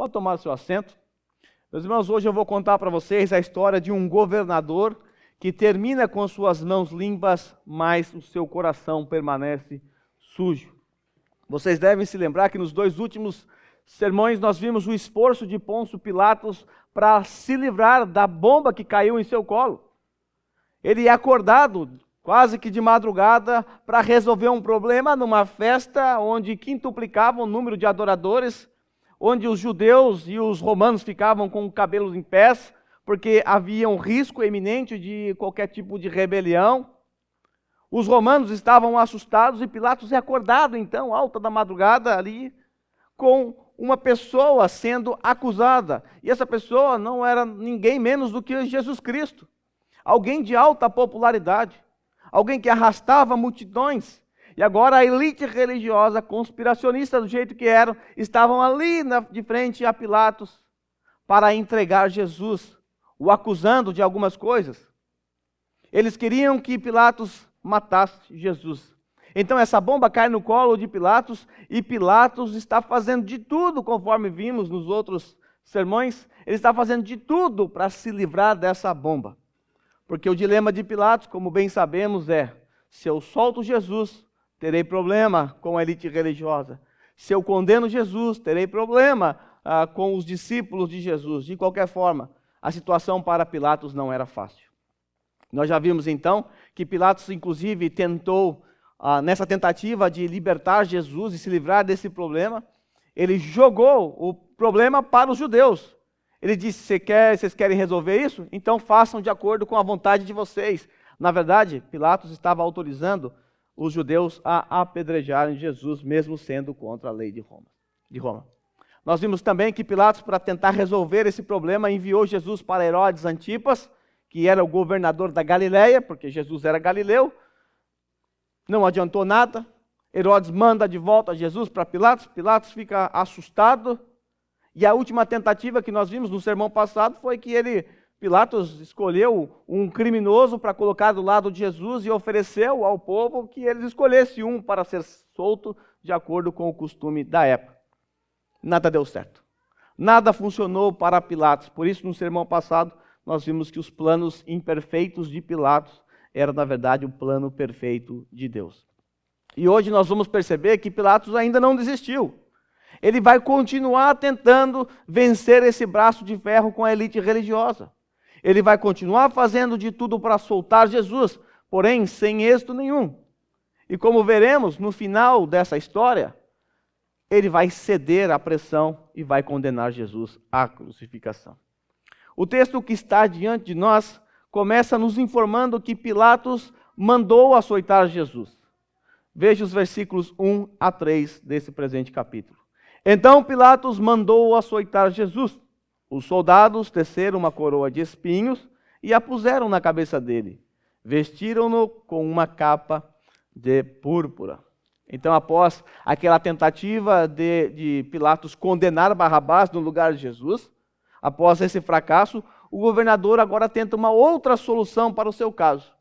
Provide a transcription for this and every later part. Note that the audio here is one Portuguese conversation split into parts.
Pode tomar seu assento. Meus irmãos, hoje eu vou contar para vocês a história de um governador que termina com suas mãos limpas, mas o seu coração permanece sujo. Vocês devem se lembrar que nos 2 últimos sermões nós vimos o esforço de Pôncio Pilatos para se livrar da bomba que caiu em seu colo. Ele é acordado quase que de madrugada para resolver um problema numa festa onde quintuplicava o número de adoradores, onde os judeus e os romanos ficavam com o cabelo em pés, porque havia um risco iminente de qualquer tipo de rebelião. Os romanos estavam assustados e Pilatos é acordado, então, alta da madrugada ali, com uma pessoa sendo acusada. E essa pessoa não era ninguém menos do que Jesus Cristo. Alguém de alta popularidade. Alguém que arrastava multidões. E agora a elite religiosa, conspiracionista do jeito que eram, estavam ali de frente a Pilatos para entregar Jesus, o acusando de algumas coisas. Eles queriam que Pilatos matasse Jesus. Então essa bomba cai no colo de Pilatos e Pilatos está fazendo de tudo, conforme vimos nos outros sermões, ele está fazendo de tudo para se livrar dessa bomba. Porque o dilema de Pilatos, como bem sabemos, é: se eu solto Jesus, terei problema com a elite religiosa. Se eu condeno Jesus, terei problema com os discípulos de Jesus. De qualquer forma, a situação para Pilatos não era fácil. Nós já vimos então que Pilatos, inclusive, tentou, nessa tentativa de libertar Jesus e se livrar desse problema, ele jogou o problema para os judeus. Ele disse: vocês querem resolver isso? Então façam de acordo com a vontade de vocês. Na verdade, Pilatos estava autorizando os judeus a apedrejarem Jesus, mesmo sendo contra a lei de Roma. Nós vimos também que Pilatos, para tentar resolver esse problema, enviou Jesus para Herodes Antipas, que era o governador da Galileia, porque Jesus era galileu. Não adiantou nada. Herodes manda de volta Jesus para Pilatos. Pilatos fica assustado. E a última tentativa que nós vimos no sermão passado foi que Pilatos escolheu um criminoso para colocar do lado de Jesus e ofereceu ao povo que eles escolhessem um para ser solto de acordo com o costume da época. Nada deu certo. Nada funcionou para Pilatos. Por isso, no sermão passado, nós vimos que os planos imperfeitos de Pilatos eram, na verdade, o plano perfeito de Deus. E hoje nós vamos perceber que Pilatos ainda não desistiu. Ele vai continuar tentando vencer esse braço de ferro com a elite religiosa. Ele vai continuar fazendo de tudo para soltar Jesus, porém sem êxito nenhum. E como veremos no final dessa história, ele vai ceder à pressão e vai condenar Jesus à crucificação. O texto que está diante de nós começa nos informando que Pilatos mandou açoitar Jesus. Veja os versículos 1 a 3 desse presente capítulo. Então Pilatos mandou açoitar Jesus. Os soldados teceram uma coroa de espinhos e a puseram na cabeça dele. Vestiram-no com uma capa de púrpura. Então, após aquela tentativa de Pilatos condenar Barrabás no lugar de Jesus, após esse fracasso, o governador agora tenta uma outra solução para o seu caso.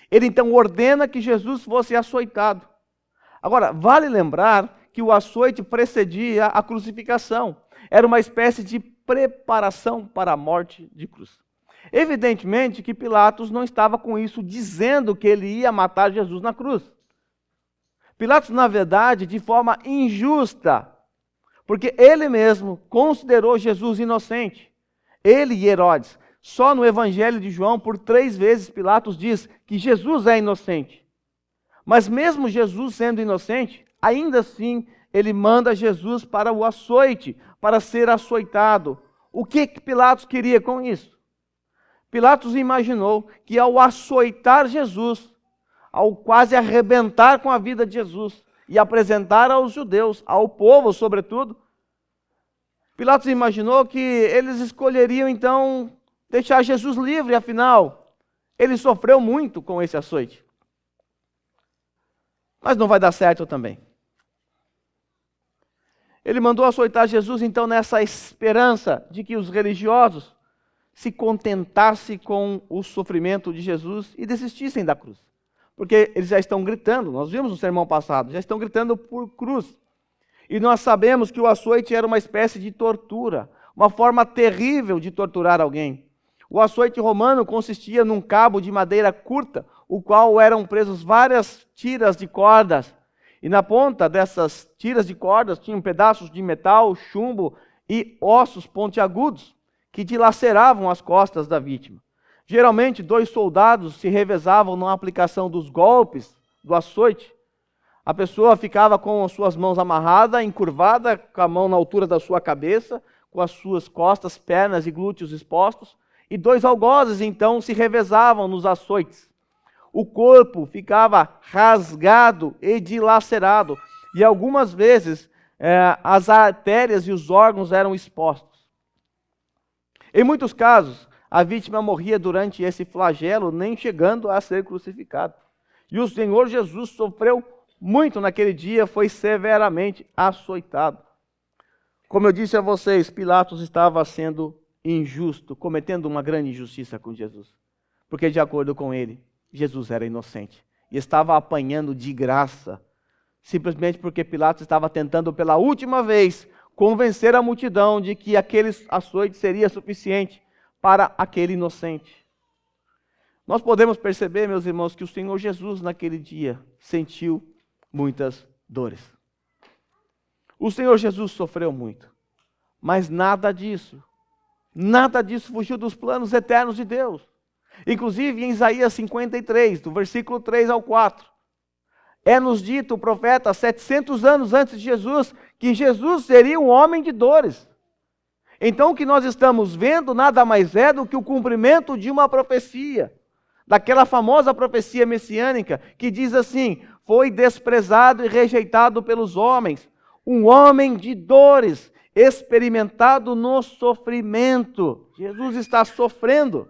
Ele então ordena que Jesus fosse açoitado. Agora, vale lembrar que o açoite precedia a crucificação. Era uma espécie de preparação para a morte de cruz. Evidentemente que Pilatos não estava com isso dizendo que ele ia matar Jesus na cruz. Pilatos, na verdade, de forma injusta, porque ele mesmo considerou Jesus inocente. Ele e Herodes. Só no Evangelho de João, por 3 vezes, Pilatos diz que Jesus é inocente. Mas mesmo Jesus sendo inocente, ainda assim, ele manda Jesus para o açoite, para ser açoitado. O que Pilatos queria com isso? Pilatos imaginou que ao açoitar Jesus, ao quase arrebentar com a vida de Jesus e apresentar aos judeus, ao povo sobretudo, Pilatos imaginou que eles escolheriam então deixar Jesus livre, afinal, ele sofreu muito com esse açoite. Mas não vai dar certo também. Ele mandou açoitar Jesus, então, nessa esperança de que os religiosos se contentassem com o sofrimento de Jesus e desistissem da cruz. Porque eles já estão gritando, nós vimos no sermão passado, já estão gritando por cruz. E nós sabemos que o açoite era uma espécie de tortura, uma forma terrível de torturar alguém. O açoite romano consistia num cabo de madeira curta, o qual eram presos várias tiras de cordas. E na ponta dessas tiras de cordas tinham pedaços de metal, chumbo e ossos pontiagudos que dilaceravam as costas da vítima. Geralmente, 2 soldados se revezavam na aplicação dos golpes do açoite. A pessoa ficava com as suas mãos amarradas, encurvada, com a mão na altura da sua cabeça, com as suas costas, pernas e glúteos expostos. E 2 algozes, então, se revezavam nos açoites. O corpo ficava rasgado e dilacerado. E algumas vezes as artérias e os órgãos eram expostos. Em muitos casos, a vítima morria durante esse flagelo, nem chegando a ser crucificado. E o Senhor Jesus sofreu muito naquele dia, foi severamente açoitado. Como eu disse a vocês, Pilatos estava sendo injusto, cometendo uma grande injustiça com Jesus. Porque, de acordo com ele, Jesus era inocente e estava apanhando de graça, simplesmente porque Pilatos estava tentando pela última vez convencer a multidão de que aquele açoite seria suficiente para aquele inocente. Nós podemos perceber, meus irmãos, que o Senhor Jesus naquele dia sentiu muitas dores. O Senhor Jesus sofreu muito, mas nada disso fugiu dos planos eternos de Deus. Inclusive em Isaías 53, do versículo 3 ao 4, é-nos dito, o profeta, 700 anos antes de Jesus, que Jesus seria um homem de dores. Então o que nós estamos vendo nada mais é do que o cumprimento de uma profecia, daquela famosa profecia messiânica, que diz assim: foi desprezado e rejeitado pelos homens, um homem de dores, experimentado no sofrimento. Jesus está sofrendo.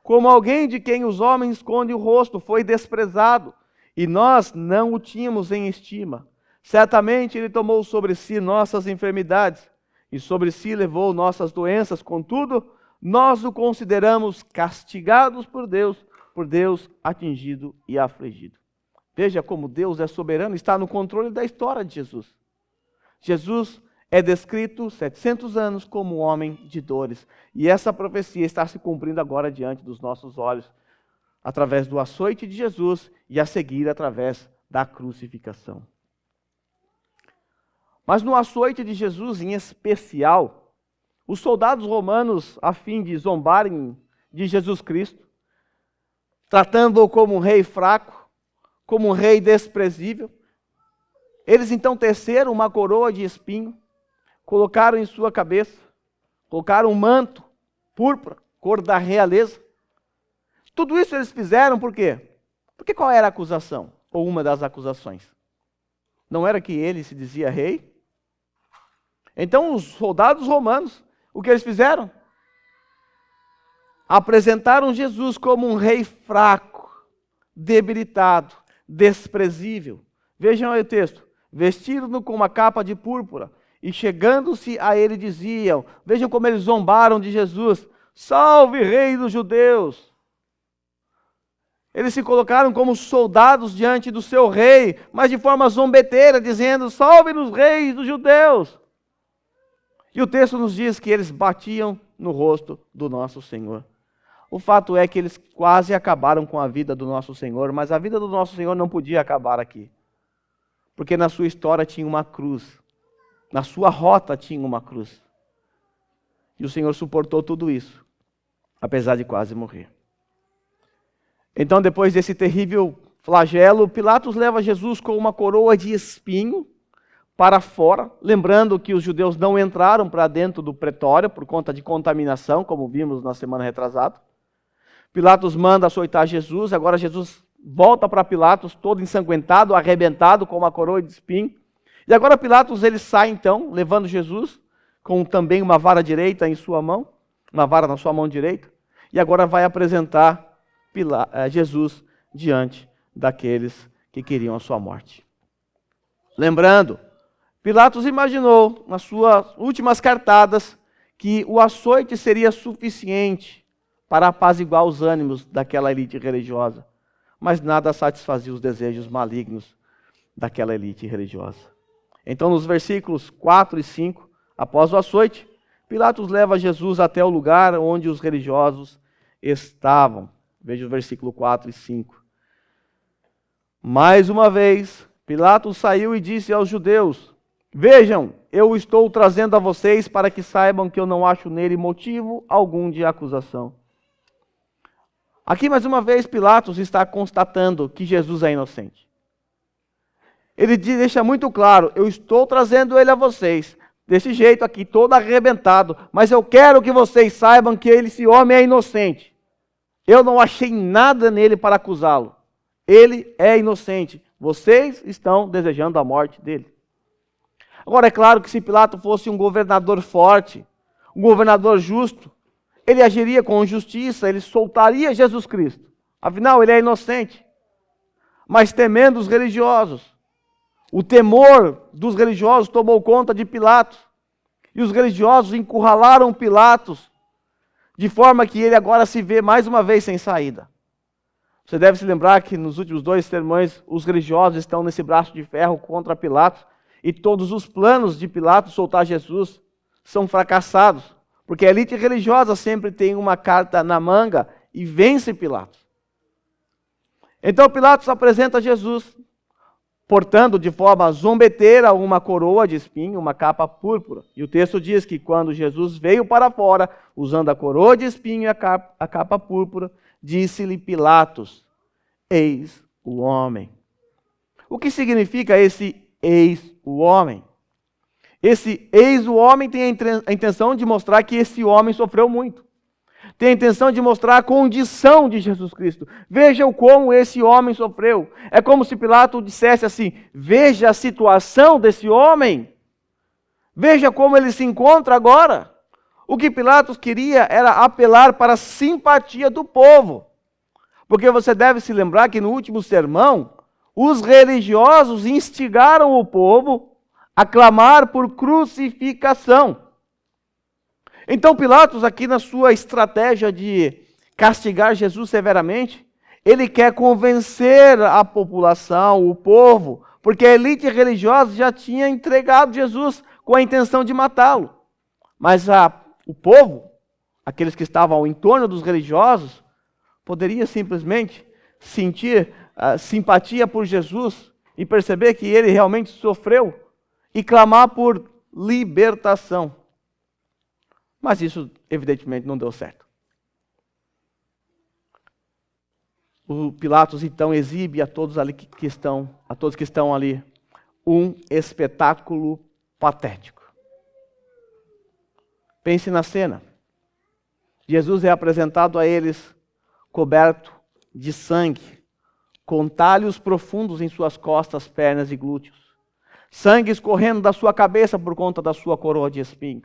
Como alguém de quem os homens escondem o rosto, foi desprezado, e nós não o tínhamos em estima. Certamente ele tomou sobre si nossas enfermidades, e sobre si levou nossas doenças. Contudo, nós o consideramos castigados por Deus atingido e afligido. Veja como Deus é soberano, está no controle da história de Jesus. Jesus é descrito 700 anos como um homem de dores. E essa profecia está se cumprindo agora diante dos nossos olhos, através do açoite de Jesus e a seguir através da crucificação. Mas no açoite de Jesus em especial, os soldados romanos, a fim de zombarem de Jesus Cristo, tratando-o como um rei fraco, como um rei desprezível, eles então teceram uma coroa de espinho, colocaram em sua cabeça, colocaram um manto púrpura, cor da realeza. Tudo isso eles fizeram por quê? Porque qual era a acusação? Ou uma das acusações? Não era que ele se dizia rei? Então os soldados romanos, o que eles fizeram? Apresentaram Jesus como um rei fraco, debilitado, desprezível. Vejam aí o texto. Vestiram-no com uma capa de púrpura e chegando-se a ele diziam, vejam como eles zombaram de Jesus: salve, rei dos judeus! Eles se colocaram como soldados diante do seu rei, mas de forma zombeteira, dizendo: salve-nos, reis dos judeus! E o texto nos diz que eles batiam no rosto do nosso Senhor. O fato é que eles quase acabaram com a vida do nosso Senhor, mas a vida do nosso Senhor não podia acabar aqui. Porque na sua história tinha uma cruz. Na sua rota tinha uma cruz. E o Senhor suportou tudo isso, apesar de quase morrer. Então, depois desse terrível flagelo, Pilatos leva Jesus com uma coroa de espinho para fora, lembrando que os judeus não entraram para dentro do pretório por conta de contaminação, como vimos na semana retrasada. Pilatos manda açoitar Jesus, agora Jesus volta para Pilatos todo ensanguentado, arrebentado com uma coroa de espinho. E agora Pilatos ele sai então, levando Jesus, com também uma vara direita em sua mão, uma vara na sua mão direita, e agora vai apresentar Jesus diante daqueles que queriam a sua morte. Lembrando, Pilatos imaginou, nas suas últimas cartadas, que o açoite seria suficiente para apaziguar os ânimos daquela elite religiosa, mas nada satisfazia os desejos malignos daquela elite religiosa. Então, nos versículos 4 e 5, após o açoite, Pilatos leva Jesus até o lugar onde os religiosos estavam. Veja o versículo 4 e 5. Mais uma vez, Pilatos saiu e disse aos judeus: vejam, eu estou trazendo a vocês para que saibam que eu não acho nele motivo algum de acusação. Aqui, mais uma vez, Pilatos está constatando que Jesus é inocente. Ele deixa muito claro: eu estou trazendo ele a vocês, desse jeito aqui, todo arrebentado, mas eu quero que vocês saibam que esse homem é inocente. Eu não achei nada nele para acusá-lo. Ele é inocente. Vocês estão desejando a morte dele. Agora, é claro que se Pilatos fosse um governador forte, um governador justo, ele agiria com justiça, ele soltaria Jesus Cristo. Afinal, ele é inocente. Mas temendo os religiosos, o temor dos religiosos tomou conta de Pilatos. E os religiosos encurralaram Pilatos, de forma que ele agora se vê mais uma vez sem saída. Você deve se lembrar que nos últimos 2 sermões, os religiosos estão nesse braço de ferro contra Pilatos, e todos os planos de Pilatos soltar Jesus são fracassados, porque a elite religiosa sempre tem uma carta na manga e vence Pilatos. Então Pilatos apresenta Jesus, portando de forma zombeteira uma coroa de espinho, uma capa púrpura. E o texto diz que quando Jesus veio para fora, usando a coroa de espinho e a capa púrpura, disse-lhe Pilatos: eis o homem. O que significa esse eis o homem? Esse eis o homem tem a intenção de mostrar que esse homem sofreu muito. Tem a intenção de mostrar a condição de Jesus Cristo. Vejam como esse homem sofreu. É como se Pilatos dissesse assim: veja a situação desse homem. Veja como ele se encontra agora. O que Pilatos queria era apelar para a simpatia do povo. Porque você deve se lembrar que no último sermão, os religiosos instigaram o povo a clamar por crucificação. Então Pilatos, aqui na sua estratégia de castigar Jesus severamente, ele quer convencer a população, o povo, porque a elite religiosa já tinha entregado Jesus com a intenção de matá-lo. Mas o povo, aqueles que estavam ao entorno dos religiosos, poderia simplesmente sentir simpatia por Jesus e perceber que ele realmente sofreu e clamar por libertação. Mas isso, evidentemente, não deu certo. O Pilatos, então, exibe a todos que estão ali um espetáculo patético. Pense na cena. Jesus é apresentado a eles coberto de sangue, com talhos profundos em suas costas, pernas e glúteos. Sangue escorrendo da sua cabeça por conta da sua coroa de espinho.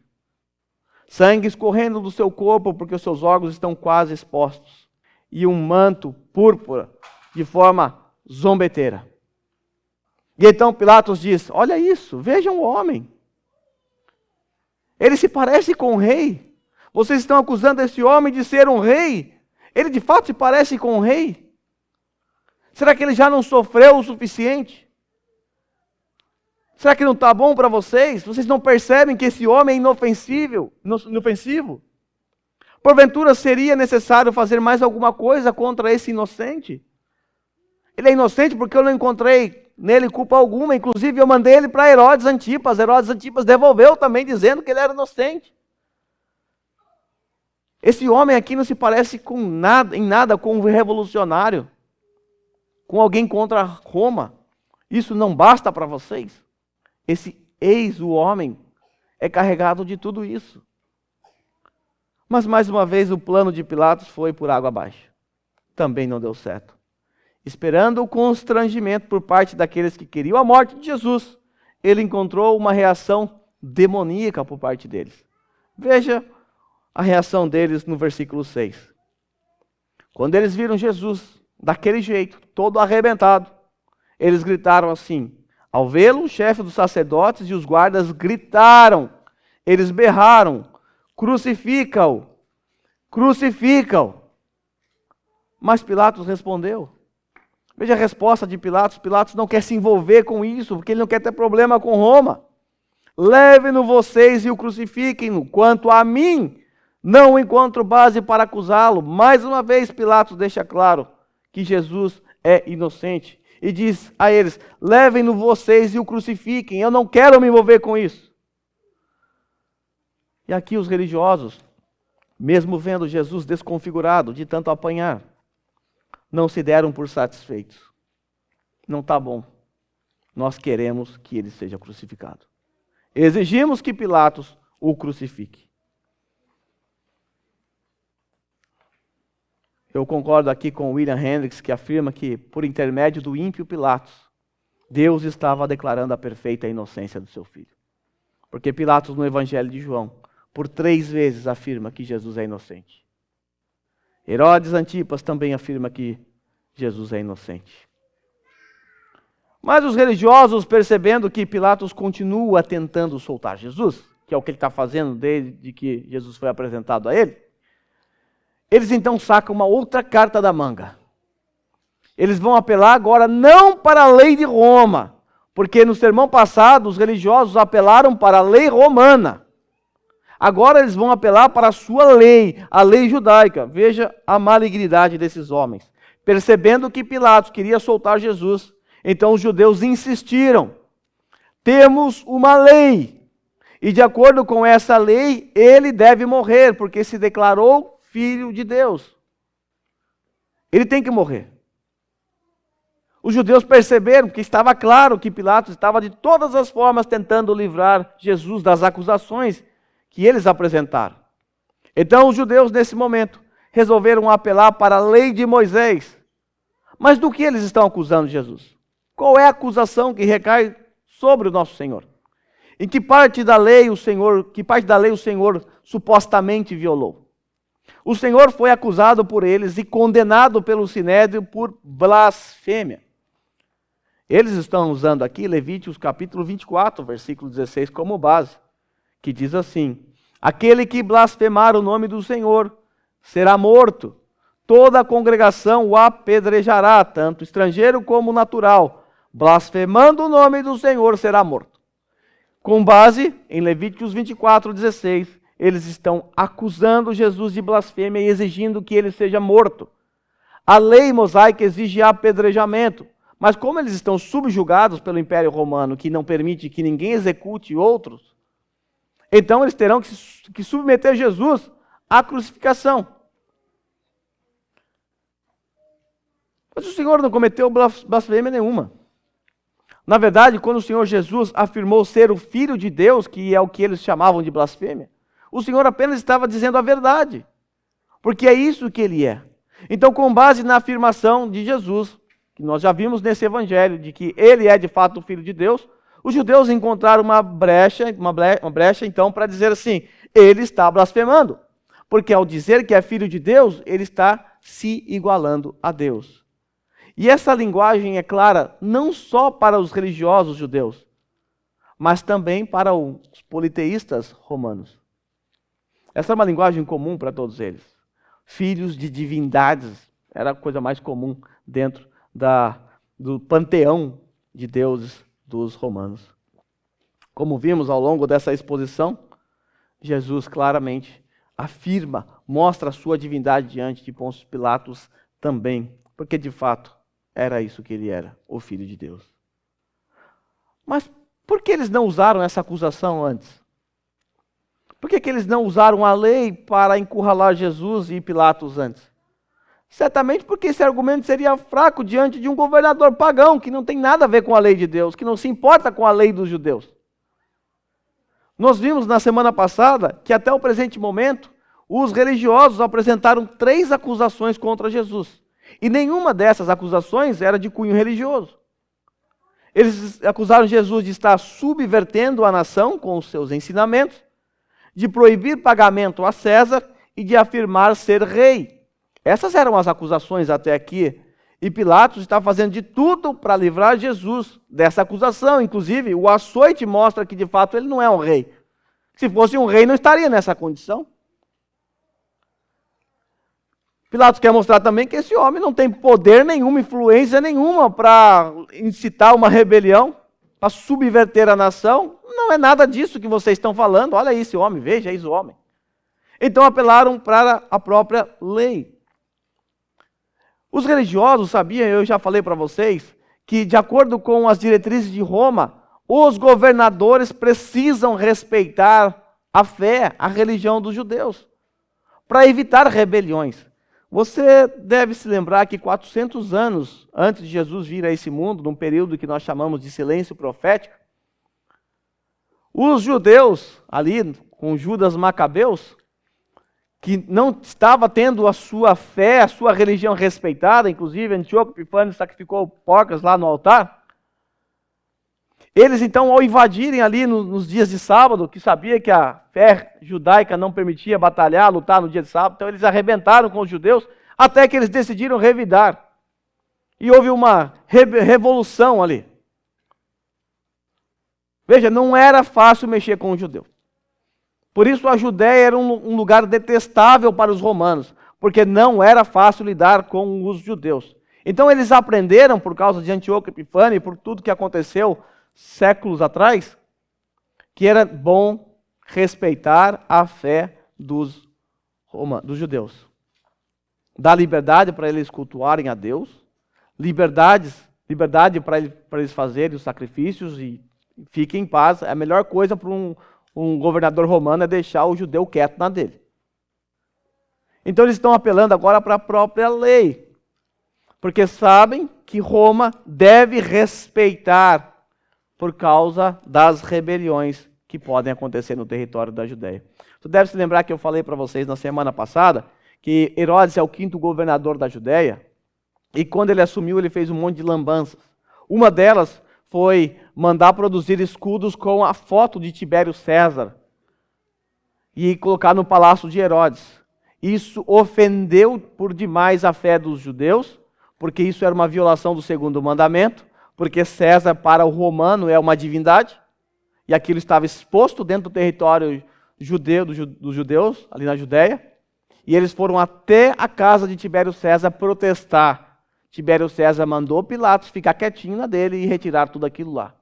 Sangue escorrendo do seu corpo porque os seus órgãos estão quase expostos. E um manto púrpura de forma zombeteira. E então Pilatos diz: olha isso, vejam o homem. Ele se parece com um rei. Vocês estão acusando esse homem de ser um rei. Ele de fato se parece com um rei. Será que ele já não sofreu o suficiente? Será que não está bom para vocês? Vocês não percebem que esse homem é inofensivo? Porventura seria necessário fazer mais alguma coisa contra esse inocente? Ele é inocente porque eu não encontrei nele culpa alguma. Inclusive eu mandei ele para Herodes Antipas. Herodes Antipas devolveu também dizendo que ele era inocente. Esse homem aqui não se parece em nada com um revolucionário, com alguém contra Roma. Isso não basta para vocês? Esse eis o homem é carregado de tudo isso. Mas mais uma vez o plano de Pilatos foi por água abaixo. Também não deu certo. Esperando o constrangimento por parte daqueles que queriam a morte de Jesus, ele encontrou uma reação demoníaca por parte deles. Veja a reação deles no versículo 6. Quando eles viram Jesus daquele jeito, todo arrebentado, eles gritaram assim. Ao vê-lo, o chefe dos sacerdotes e os guardas gritaram. Eles berraram: crucifica-o! Crucifica-o! Mas Pilatos respondeu: Veja a resposta de Pilatos. Pilatos não quer se envolver com isso, porque ele não quer ter problema com Roma. Levem-no vocês e o crucifiquem-no. Quanto a mim, não encontro base para acusá-lo. Mais uma vez, Pilatos deixa claro que Jesus é inocente. E diz a eles, levem-no vocês e o crucifiquem. Eu não quero me envolver com isso. E aqui os religiosos, mesmo vendo Jesus desconfigurado de tanto apanhar, não se deram por satisfeitos. Não está bom. Nós queremos que ele seja crucificado. Exigimos que Pilatos o crucifique. Eu concordo aqui com William Hendricks, que afirma que, por intermédio do ímpio Pilatos, Deus estava declarando a perfeita inocência do seu filho. Porque Pilatos, no Evangelho de João, por 3 vezes afirma que Jesus é inocente. Herodes Antipas também afirma que Jesus é inocente. Mas os religiosos, percebendo que Pilatos continua tentando soltar Jesus, que é o que ele está fazendo desde que Jesus foi apresentado a ele, eles então sacam uma outra carta da manga. Eles vão apelar agora não para a lei de Roma, porque no sermão passado os religiosos apelaram para a lei romana. Agora eles vão apelar para a sua lei, a lei judaica. Veja a malignidade desses homens. Percebendo que Pilatos queria soltar Jesus, então os judeus insistiram. Temos uma lei, e de acordo com essa lei, ele deve morrer, porque se declarou Filho de Deus. Ele tem que morrer. Os judeus perceberam que estava claro que Pilatos estava de todas as formas tentando livrar Jesus das acusações que eles apresentaram. Então os judeus, nesse momento, resolveram apelar para a lei de Moisés. Mas do que eles estão acusando Jesus? Qual é a acusação que recai sobre o nosso Senhor? Em que parte da lei o Senhor supostamente violou? O Senhor foi acusado por eles e condenado pelo Sinédrio por blasfêmia. Eles estão usando aqui Levíticos capítulo 24, versículo 16 como base, que diz assim: aquele que blasfemar o nome do Senhor será morto. Toda a congregação o apedrejará, tanto estrangeiro como natural. Blasfemando o nome do Senhor será morto. Com base em Levíticos 24, 16, eles estão acusando Jesus de blasfêmia e exigindo que ele seja morto. A lei mosaica exige apedrejamento, mas como eles estão subjugados pelo Império Romano, que não permite que ninguém execute outros, então eles terão que submeter Jesus à crucificação. Mas o Senhor não cometeu blasfêmia nenhuma. Na verdade, quando o Senhor Jesus afirmou ser o Filho de Deus, que é o que eles chamavam de blasfêmia, o Senhor apenas estava dizendo a verdade, porque é isso que ele é. Então, com base na afirmação de Jesus, que nós já vimos nesse evangelho, de que ele é de fato o Filho de Deus, os judeus encontraram uma brecha então, para dizer assim, ele está blasfemando, porque ao dizer que é Filho de Deus, ele está se igualando a Deus. E essa linguagem é clara não só para os religiosos judeus, mas também para os politeístas romanos. Essa é uma linguagem comum para todos eles. Filhos de divindades era a coisa mais comum dentro do panteão de deuses dos romanos. Como vimos ao longo dessa exposição, Jesus claramente afirma, mostra a sua divindade diante de Pôncio Pilatos também, porque de fato era isso que ele era, o Filho de Deus. Mas por que eles não usaram essa acusação antes? Por que eles não usaram a lei para encurralar Jesus e Pilatos antes? Certamente porque esse argumento seria fraco diante de um governador pagão, que não tem nada a ver com a lei de Deus, que não se importa com a lei dos judeus. Nós vimos na semana passada que até o presente momento, os religiosos apresentaram 3 acusações contra Jesus. E nenhuma dessas acusações era de cunho religioso. Eles acusaram Jesus de estar subvertendo a nação com os seus ensinamentos, de proibir pagamento a César e de afirmar ser rei. Essas eram as acusações até aqui. E Pilatos está fazendo de tudo para livrar Jesus dessa acusação. Inclusive, o açoite mostra que de fato ele não é um rei. Se fosse um rei, não estaria nessa condição. Pilatos quer mostrar também que esse homem não tem poder nenhum, influência nenhuma para incitar uma rebelião, para subverter a nação. Não é nada disso que vocês estão falando. Olha aí esse homem, veja aí o homem. Então apelaram para a própria lei. Os religiosos sabiam, eu já falei para vocês, que de acordo com as diretrizes de Roma, os governadores precisam respeitar a fé, a religião dos judeus, para evitar rebeliões. Você deve se lembrar que 400 anos antes de Jesus vir a esse mundo, num período que nós chamamos de silêncio profético, os judeus, ali com Judas Macabeus, que não estava tendo a sua fé, a sua religião respeitada, inclusive Antíoco Epifânio sacrificou porcas lá no altar. Eles então, ao invadirem ali nos dias de sábado, que sabia que a fé judaica não permitia batalhar, lutar no dia de sábado, então eles arrebentaram com os judeus, até que eles decidiram revidar. E houve uma revolução ali. Veja, não era fácil mexer com os judeus. Por isso a Judéia era um lugar detestável para os romanos, porque não era fácil lidar com os judeus. Então eles aprenderam, por causa de Antíoco Epifânio e por tudo que aconteceu séculos atrás, que era bom respeitar a fé dos judeus. Dar liberdade para eles cultuarem a Deus, liberdade para eles fazerem os sacrifícios e fiquem em paz. A melhor coisa para um governador romano é deixar o judeu quieto na dele. Então eles estão apelando agora para a própria lei, porque sabem que Roma deve respeitar por causa das rebeliões que podem acontecer no território da Judéia. Você deve se lembrar que eu falei para vocês na semana passada que Herodes é o 5º governador da Judéia, e quando ele assumiu ele fez um monte de lambanças. Uma delas foi mandar produzir escudos com a foto de Tibério César e colocar no palácio de Herodes. Isso ofendeu por demais a fé dos judeus, porque isso era uma violação do 2º mandamento, porque César para o romano é uma divindade, e aquilo estava exposto dentro do território judeu dos judeus, ali na Judéia, e eles foram até a casa de Tibério César protestar. Tibério César mandou Pilatos ficar quietinho na dele e retirar tudo aquilo lá.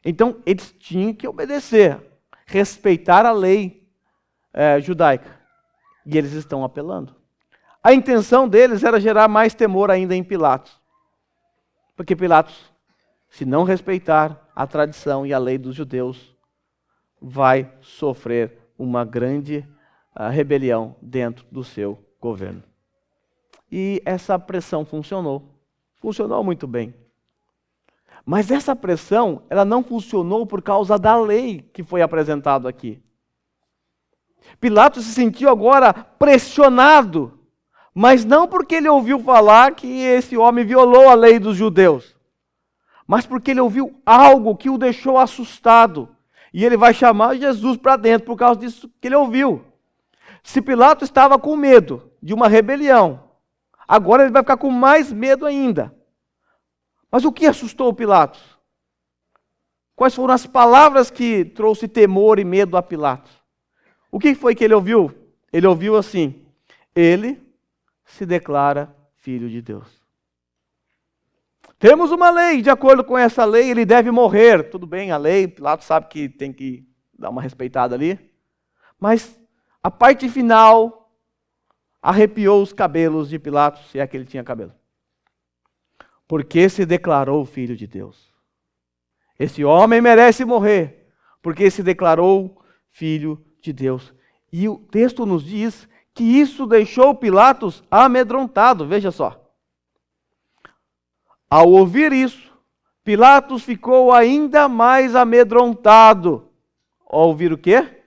Então, eles tinham que obedecer, respeitar a lei judaica. E eles estão apelando. A intenção deles era gerar mais temor ainda em Pilatos. Porque Pilatos, se não respeitar a tradição e a lei dos judeus, vai sofrer uma grande rebelião dentro do seu governo. E essa pressão funcionou. Funcionou muito bem. Mas essa pressão, ela não funcionou por causa da lei que foi apresentada aqui. Pilatos se sentiu agora pressionado, mas não porque ele ouviu falar que esse homem violou a lei dos judeus, mas porque ele ouviu algo que o deixou assustado. E ele vai chamar Jesus para dentro por causa disso que ele ouviu. Se Pilatos estava com medo de uma rebelião, agora ele vai ficar com mais medo ainda. Mas o que assustou Pilatos? Quais foram as palavras que trouxe temor e medo a Pilatos? O que foi que ele ouviu? Ele ouviu assim: ele se declara filho de Deus. Temos uma lei, de acordo com essa lei, ele deve morrer. Tudo bem, a lei, Pilatos sabe que tem que dar uma respeitada ali. Mas a parte final arrepiou os cabelos de Pilatos, se é que ele tinha cabelo. Porque se declarou filho de Deus. Esse homem merece morrer, porque se declarou filho de Deus. E o texto nos diz que isso deixou Pilatos amedrontado. Veja só. Ao ouvir isso, Pilatos ficou ainda mais amedrontado. Ao ouvir o quê?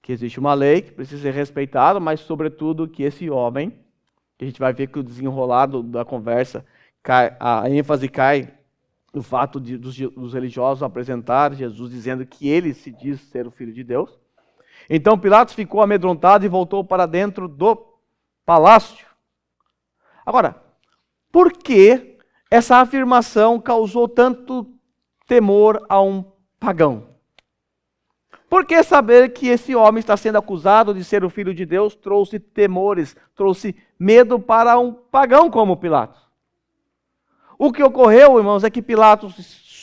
Que existe uma lei que precisa ser respeitada, mas sobretudo que esse homem, que a gente vai ver que o desenrolado da conversa, a ênfase cai no fato dos religiosos apresentar Jesus dizendo que ele se diz ser o Filho de Deus. Então Pilatos ficou amedrontado e voltou para dentro do palácio. Agora, por que essa afirmação causou tanto temor a um pagão? Porque saber que esse homem está sendo acusado de ser o Filho de Deus trouxe temores, trouxe medo para um pagão como Pilatos. O que ocorreu, irmãos, é que Pilatos,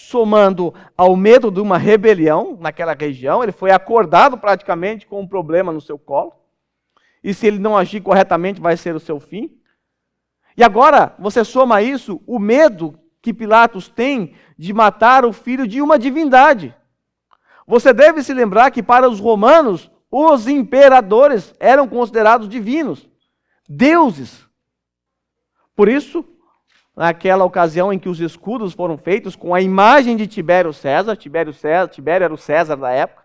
somando ao medo de uma rebelião naquela região, ele foi acordado praticamente com um problema no seu colo. E se ele não agir corretamente, vai ser o seu fim. E agora, você soma isso, o medo que Pilatos tem de matar o filho de uma divindade. Você deve se lembrar que para os romanos, os imperadores eram considerados divinos, deuses. Por isso, naquela ocasião em que os escudos foram feitos com a imagem de Tibério era o César da época.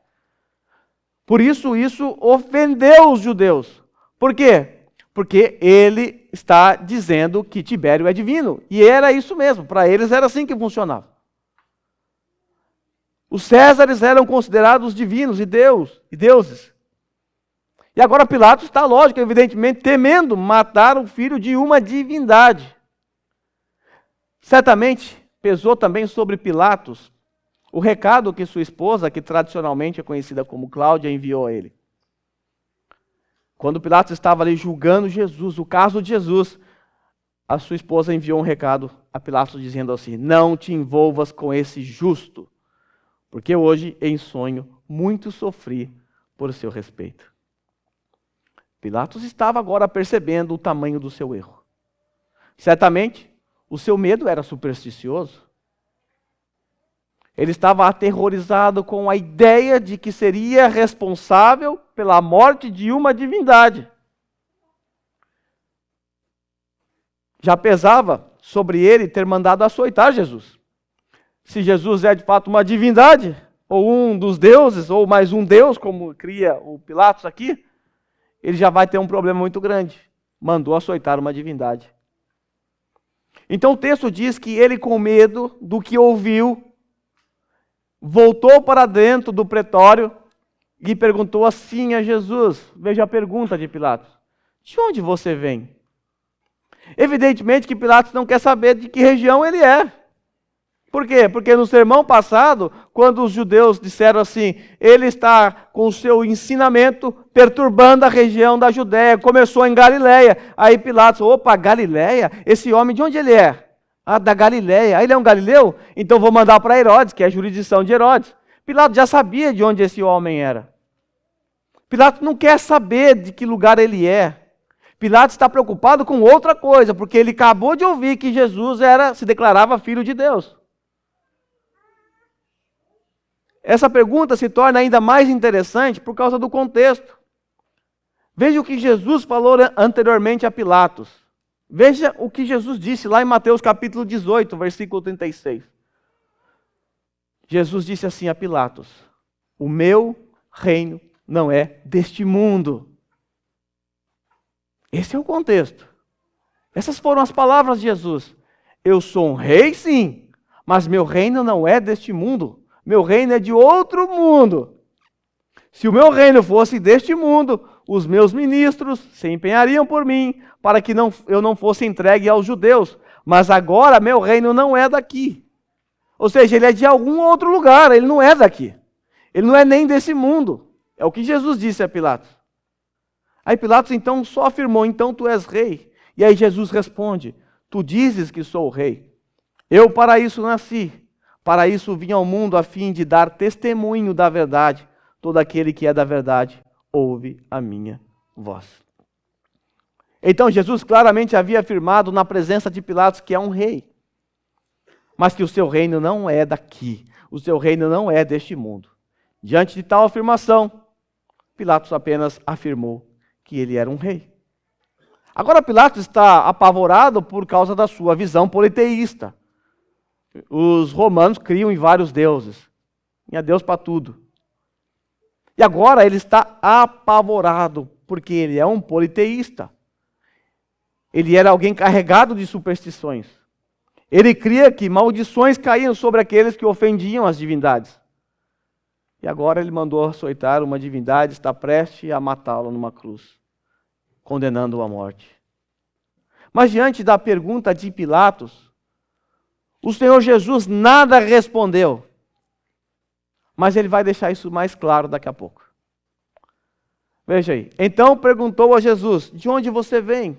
Por isso ofendeu os judeus. Por quê? Porque ele está dizendo que Tibério é divino. E era isso mesmo, para eles era assim que funcionava. Os Césares eram considerados divinos e deuses. E agora Pilatos está, lógico, evidentemente, temendo matar o filho de uma divindade. Certamente pesou também sobre Pilatos o recado que sua esposa, que tradicionalmente é conhecida como Cláudia, enviou a ele. Quando Pilatos estava ali julgando Jesus, o caso de Jesus, a sua esposa enviou um recado a Pilatos dizendo assim: não te envolvas com esse justo, porque hoje em sonho muito sofri por seu respeito. Pilatos estava agora percebendo o tamanho do seu erro. Certamente, o seu medo era supersticioso. Ele estava aterrorizado com a ideia de que seria responsável pela morte de uma divindade. Já pesava sobre ele ter mandado açoitar Jesus. Se Jesus é de fato uma divindade, ou um dos deuses, ou mais um deus, como cria o Pilatos aqui, ele já vai ter um problema muito grande. Mandou açoitar uma divindade. Então o texto diz que ele, com medo do que ouviu, voltou para dentro do pretório e perguntou assim a Jesus. Veja a pergunta de Pilatos: de onde você vem? Evidentemente que Pilatos não quer saber de que região ele é. Por quê? Porque no sermão passado, quando os judeus disseram assim, ele está com o seu ensinamento perturbando a região da Judéia, começou em Galileia. Aí Pilatos, opa, Galileia? Esse homem, de onde ele é? Ah, da Galileia. Ah, ele é um galileu? Então vou mandar para Herodes, que é a jurisdição de Herodes. Pilatos já sabia de onde esse homem era. Pilatos não quer saber de que lugar ele é. Pilatos está preocupado com outra coisa, porque ele acabou de ouvir que Jesus se declarava filho de Deus. Essa pergunta se torna ainda mais interessante por causa do contexto. Veja o que Jesus falou anteriormente a Pilatos. Veja o que Jesus disse lá em Mateus capítulo 18, versículo 36. Jesus disse assim a Pilatos: o meu reino não é deste mundo. Esse é o contexto. Essas foram as palavras de Jesus. Eu sou um rei, sim, mas meu reino não é deste mundo. Meu reino é de outro mundo. Se o meu reino fosse deste mundo, os meus ministros se empenhariam por mim para que eu não fosse entregue aos judeus. Mas agora meu reino não é daqui. Ou seja, ele é de algum outro lugar, ele não é daqui. Ele não é nem desse mundo. É o que Jesus disse a Pilatos. Aí Pilatos então só afirmou: então tu és rei. E aí Jesus responde: tu dizes que sou o rei. Eu para isso nasci. Para isso vim ao mundo a fim de dar testemunho da verdade. Todo aquele que é da verdade ouve a minha voz. Então Jesus claramente havia afirmado na presença de Pilatos que é um rei. Mas que o seu reino não é daqui. O seu reino não é deste mundo. Diante de tal afirmação, Pilatos apenas afirmou que ele era um rei. Agora Pilatos está apavorado por causa da sua visão politeísta. Os romanos criam em vários deuses. Tinha Deus para tudo. E agora ele está apavorado, porque ele é um politeísta. Ele era alguém carregado de superstições. Ele cria que maldições caíam sobre aqueles que ofendiam as divindades. E agora ele mandou açoitar uma divindade, está prestes a matá-lo numa cruz, condenando-o à morte. Mas diante da pergunta de Pilatos, o Senhor Jesus nada respondeu. Mas ele vai deixar isso mais claro daqui a pouco. Veja aí. Então perguntou a Jesus: de onde você vem?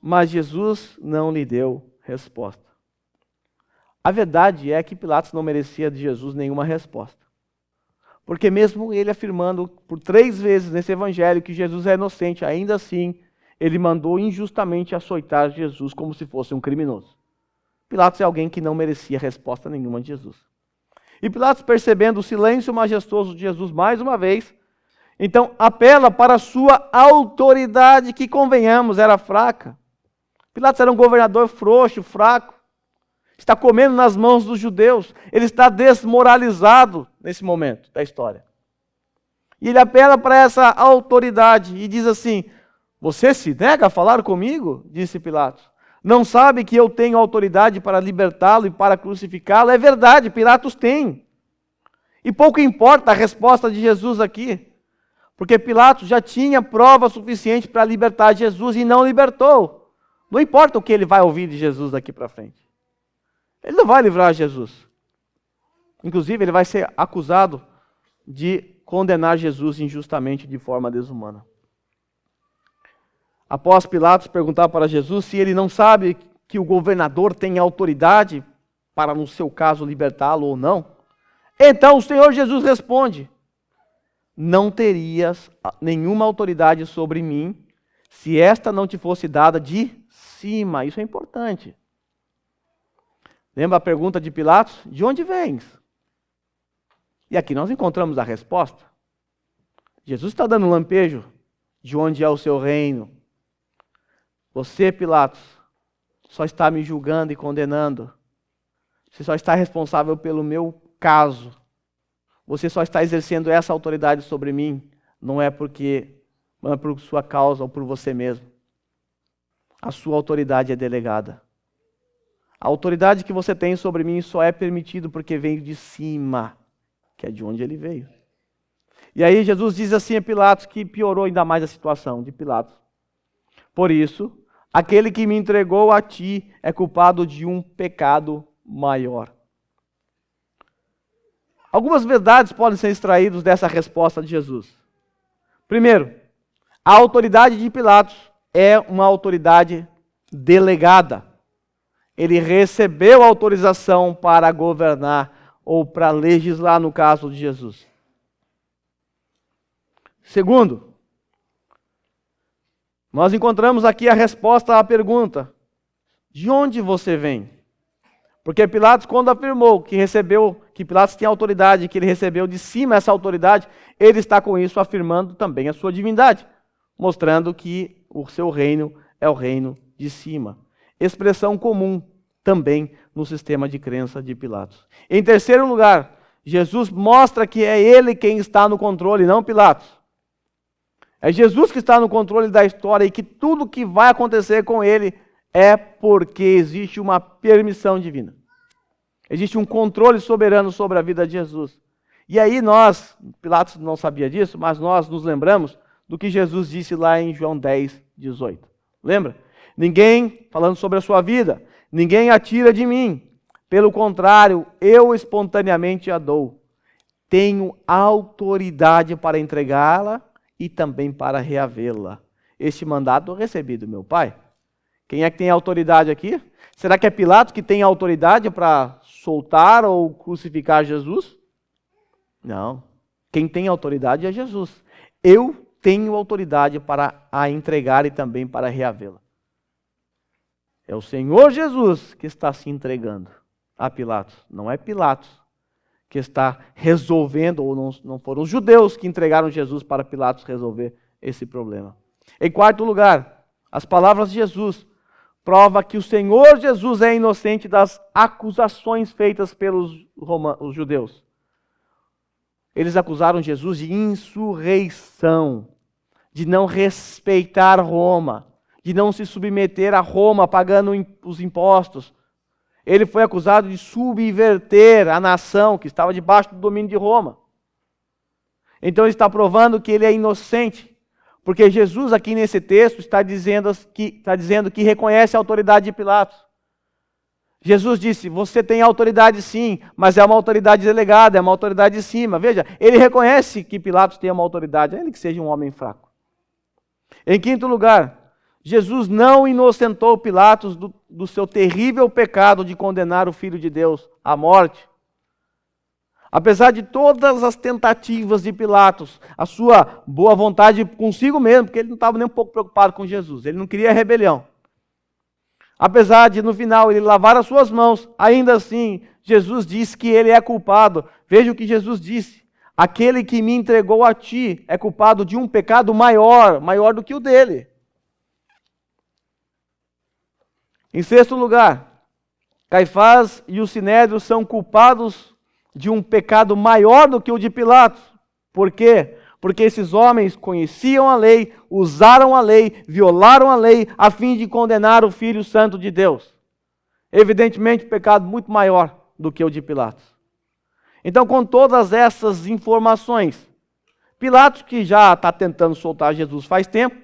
Mas Jesus não lhe deu resposta. A verdade é que Pilatos não merecia de Jesus nenhuma resposta. Porque mesmo ele afirmando por 3 vezes nesse evangelho que Jesus é inocente, ainda assim ele mandou injustamente açoitar Jesus como se fosse um criminoso. Pilatos é alguém que não merecia resposta nenhuma de Jesus. E Pilatos, percebendo o silêncio majestoso de Jesus mais uma vez, então apela para a sua autoridade, que, convenhamos, era fraca. Pilatos era um governador frouxo, fraco, está comendo nas mãos dos judeus, ele está desmoralizado nesse momento da história. E ele apela para essa autoridade e diz assim: você se nega a falar comigo? Disse Pilatos. Não sabe que eu tenho autoridade para libertá-lo e para crucificá-lo? É verdade, Pilatos tem. E pouco importa a resposta de Jesus aqui, porque Pilatos já tinha prova suficiente para libertar Jesus e não libertou. Não importa o que ele vai ouvir de Jesus daqui para frente. Ele não vai livrar Jesus. Inclusive, ele vai ser acusado de condenar Jesus injustamente de forma desumana. Após Pilatos perguntar para Jesus se ele não sabe que o governador tem autoridade para, no seu caso, libertá-lo ou não, então o Senhor Jesus responde: não terias nenhuma autoridade sobre mim se esta não te fosse dada de cima. Isso é importante. Lembra a pergunta de Pilatos? De onde vens? E aqui nós encontramos a resposta. Jesus está dando um lampejo de onde é o seu reino. Você, Pilatos, só está me julgando e condenando. Você só está responsável pelo meu caso. Você só está exercendo essa autoridade sobre mim. Não é por sua causa ou por você mesmo. A sua autoridade é delegada. A autoridade que você tem sobre mim só é permitido porque veio de cima, que é de onde ele veio. E aí Jesus diz assim a Pilatos, que piorou ainda mais a situação de Pilatos: por isso, aquele que me entregou a ti é culpado de um pecado maior. Algumas verdades podem ser extraídas dessa resposta de Jesus. Primeiro, a autoridade de Pilatos é uma autoridade delegada. Ele recebeu autorização para governar ou para legislar no caso de Jesus. Segundo, nós encontramos aqui a resposta à pergunta: de onde você vem? Porque Pilatos, quando afirmou que Pilatos tinha autoridade, que ele recebeu de cima essa autoridade, ele está com isso afirmando também a sua divindade, mostrando que o seu reino é o reino de cima. Expressão comum também no sistema de crença de Pilatos. Em terceiro lugar, Jesus mostra que é ele quem está no controle, não Pilatos. É Jesus que está no controle da história e que tudo que vai acontecer com ele é porque existe uma permissão divina. Existe um controle soberano sobre a vida de Jesus. E aí Pilatos não sabia disso, mas nós nos lembramos do que Jesus disse lá em João 10, 18. Lembra? Ninguém, falando sobre a sua vida, ninguém a tira de mim. Pelo contrário, eu espontaneamente a dou. Tenho autoridade para entregá-la e também para reavê-la. Este mandato eu recebi do meu Pai. Quem é que tem autoridade aqui? Será que é Pilatos que tem autoridade para soltar ou crucificar Jesus? Não. Quem tem autoridade é Jesus. Eu tenho autoridade para a entregar e também para reavê-la. É o Senhor Jesus que está se entregando a Pilatos. Não é Pilatos que está resolvendo, ou não foram os judeus que entregaram Jesus para Pilatos resolver esse problema. Em quarto lugar, as palavras de Jesus prova que o Senhor Jesus é inocente das acusações feitas pelos os judeus. Eles acusaram Jesus de insurreição, de não respeitar Roma, de não se submeter a Roma pagando os impostos. Ele foi acusado de subverter a nação que estava debaixo do domínio de Roma. Então ele está provando que ele é inocente. Porque Jesus aqui nesse texto está dizendo que reconhece a autoridade de Pilatos. Jesus disse, você tem autoridade sim, mas é uma autoridade delegada, é uma autoridade de cima. Veja, ele reconhece que Pilatos tem uma autoridade, ainda que seja um homem fraco. Em quinto lugar, Jesus não inocentou Pilatos do seu terrível pecado de condenar o Filho de Deus à morte. Apesar de todas as tentativas de Pilatos, a sua boa vontade consigo mesmo, porque ele não estava nem um pouco preocupado com Jesus, ele não queria rebelião. Apesar de no final ele lavar as suas mãos, ainda assim Jesus disse que ele é culpado. Veja o que Jesus disse: aquele que me entregou a ti é culpado de um pecado maior do que o dele. Em sexto lugar, Caifás e o Sinédrio são culpados de um pecado maior do que o de Pilatos. Por quê? Porque esses homens conheciam a lei, usaram a lei, violaram a lei, a fim de condenar o Filho Santo de Deus. Evidentemente, pecado muito maior do que o de Pilatos. Então, com todas essas informações, Pilatos, que já está tentando soltar Jesus faz tempo,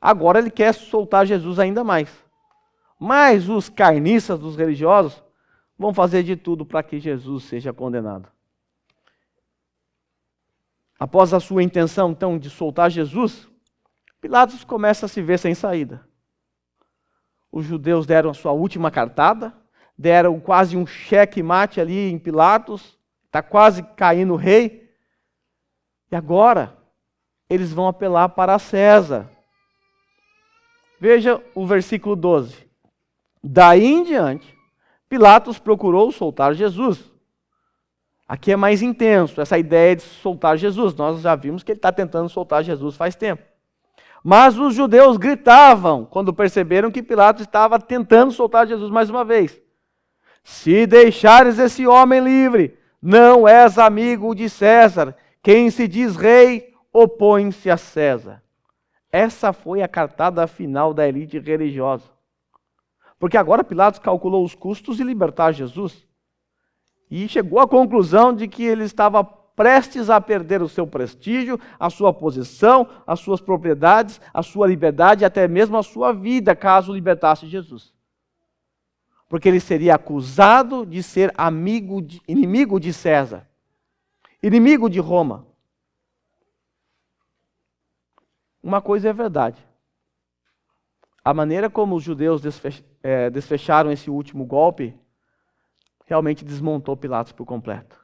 agora ele quer soltar Jesus ainda mais. Mas os carniças dos religiosos vão fazer de tudo para que Jesus seja condenado. Após a sua intenção, então, de soltar Jesus, Pilatos começa a se ver sem saída. Os judeus deram a sua última cartada, deram quase um cheque-mate ali em Pilatos, está quase caindo o rei, e agora eles vão apelar para César. Veja o versículo 12. Daí em diante, Pilatos procurou soltar Jesus. Aqui é mais intenso, essa ideia de soltar Jesus. Nós já vimos que ele está tentando soltar Jesus faz tempo. Mas os judeus gritavam quando perceberam que Pilatos estava tentando soltar Jesus mais uma vez. Se deixares esse homem livre, não és amigo de César. Quem se diz rei, opõe-se a César. Essa foi a cartada final da elite religiosa. Porque agora Pilatos calculou os custos de libertar Jesus. E chegou à conclusão de que ele estava prestes a perder o seu prestígio, a sua posição, as suas propriedades, a sua liberdade e até mesmo a sua vida, caso libertasse Jesus. Porque ele seria acusado de ser inimigo de César, inimigo de Roma. Uma coisa é verdade. A maneira como os judeus desfecharam esse último golpe realmente desmontou Pilatos por completo.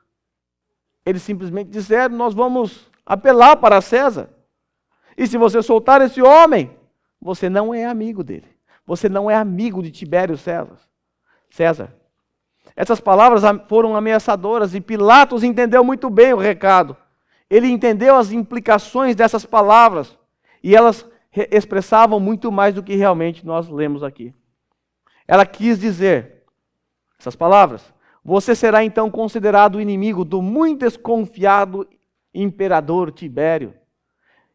Eles simplesmente disseram, nós vamos apelar para César. E se você soltar esse homem, você não é amigo dele. Você não é amigo de Tibério César. Essas palavras foram ameaçadoras e Pilatos entendeu muito bem o recado. Ele entendeu as implicações dessas palavras e elas expressavam muito mais do que realmente nós lemos aqui. Ela quis dizer, essas palavras, você será então considerado inimigo do muito desconfiado imperador Tibério.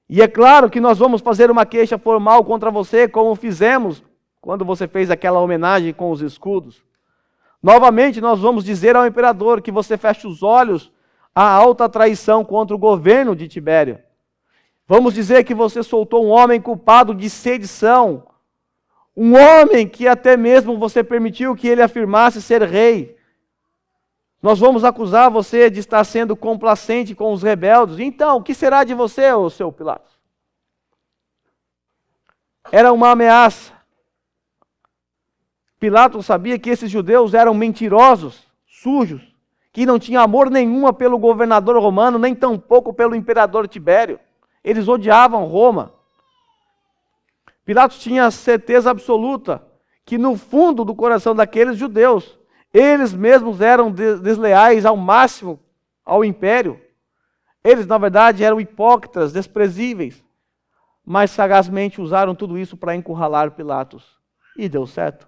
E é claro que nós vamos fazer uma queixa formal contra você, como fizemos quando você fez aquela homenagem com os escudos. Novamente nós vamos dizer ao imperador que você fecha os olhos à alta traição contra o governo de Tibério. Vamos dizer que você soltou um homem culpado de sedição, um homem que até mesmo você permitiu que ele afirmasse ser rei. Nós vamos acusar você de estar sendo complacente com os rebeldes. Então, o que será de você, ô seu Pilatos? Era uma ameaça. Pilatos sabia que esses judeus eram mentirosos, sujos, que não tinham amor nenhuma pelo governador romano, nem tampouco pelo imperador Tibério. Eles odiavam Roma. Pilatos tinha certeza absoluta que no fundo do coração daqueles judeus, eles mesmos eram desleais ao máximo ao império. Eles, na verdade, eram hipócritas, desprezíveis, mas sagazmente usaram tudo isso para encurralar Pilatos. E deu certo.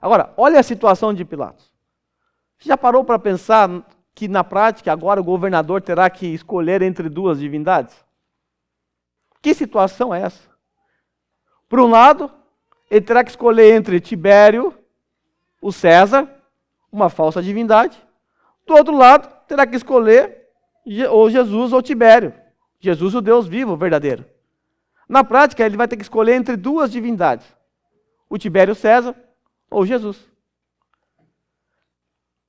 Agora, olha a situação de Pilatos. Você já parou para pensar que na prática agora o governador terá que escolher entre duas divindades? Que situação é essa? Por um lado, ele terá que escolher entre Tibério, o César, uma falsa divindade. Do outro lado, terá que escolher ou Jesus ou Tibério. Jesus, o Deus vivo, verdadeiro. Na prática, ele vai ter que escolher entre duas divindades. O Tibério César ou Jesus.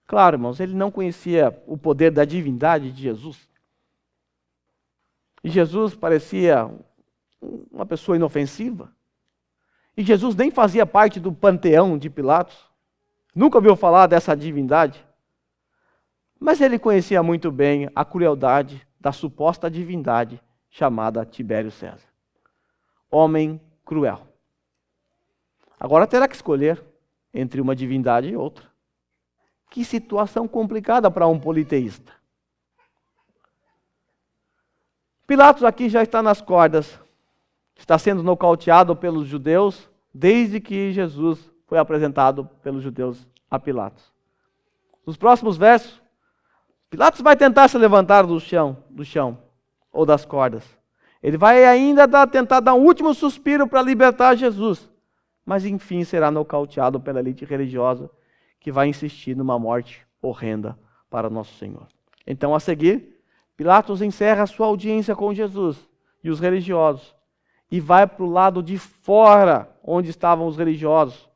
Claro, irmãos, ele não conhecia o poder da divindade de Jesus. E Jesus parecia uma pessoa inofensiva. E Jesus nem fazia parte do panteão de Pilatos. Nunca ouviu falar dessa divindade. Mas ele conhecia muito bem a crueldade da suposta divindade chamada Tibério César. Homem cruel. Agora terá que escolher entre uma divindade e outra. Que situação complicada para um politeísta. Pilatos aqui já está nas cordas. Está sendo nocauteado pelos judeus desde que Jesus foi apresentado pelos judeus a Pilatos. Nos próximos versos, Pilatos vai tentar se levantar do chão ou das cordas. Ele vai ainda tentar dar um último suspiro para libertar Jesus. Mas enfim será nocauteado pela elite religiosa que vai insistir numa morte horrenda para nosso Senhor. Então, a seguir, Pilatos encerra a sua audiência com Jesus e os religiosos e vai para o lado de fora, onde estavam os religiosos,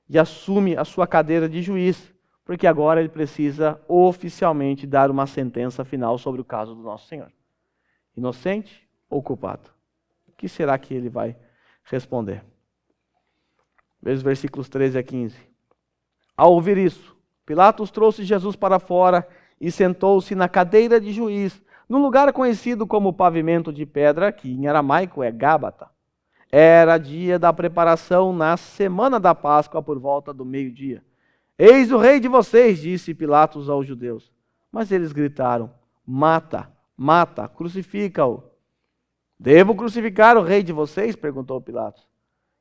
e assume a sua cadeira de juiz, porque agora ele precisa oficialmente dar uma sentença final sobre o caso do nosso Senhor. Inocente ou culpado? O que será que ele vai responder? Veja os versículos 13 a 15. Ao ouvir isso, Pilatos trouxe Jesus para fora e sentou-se na cadeira de juiz, num lugar conhecido como pavimento de pedra, que em aramaico é Gábata. Era dia da preparação na semana da Páscoa, por volta do meio-dia. Eis o rei de vocês, disse Pilatos aos judeus. Mas eles gritaram, mata, mata, crucifica-o. Devo crucificar o rei de vocês? Perguntou Pilatos.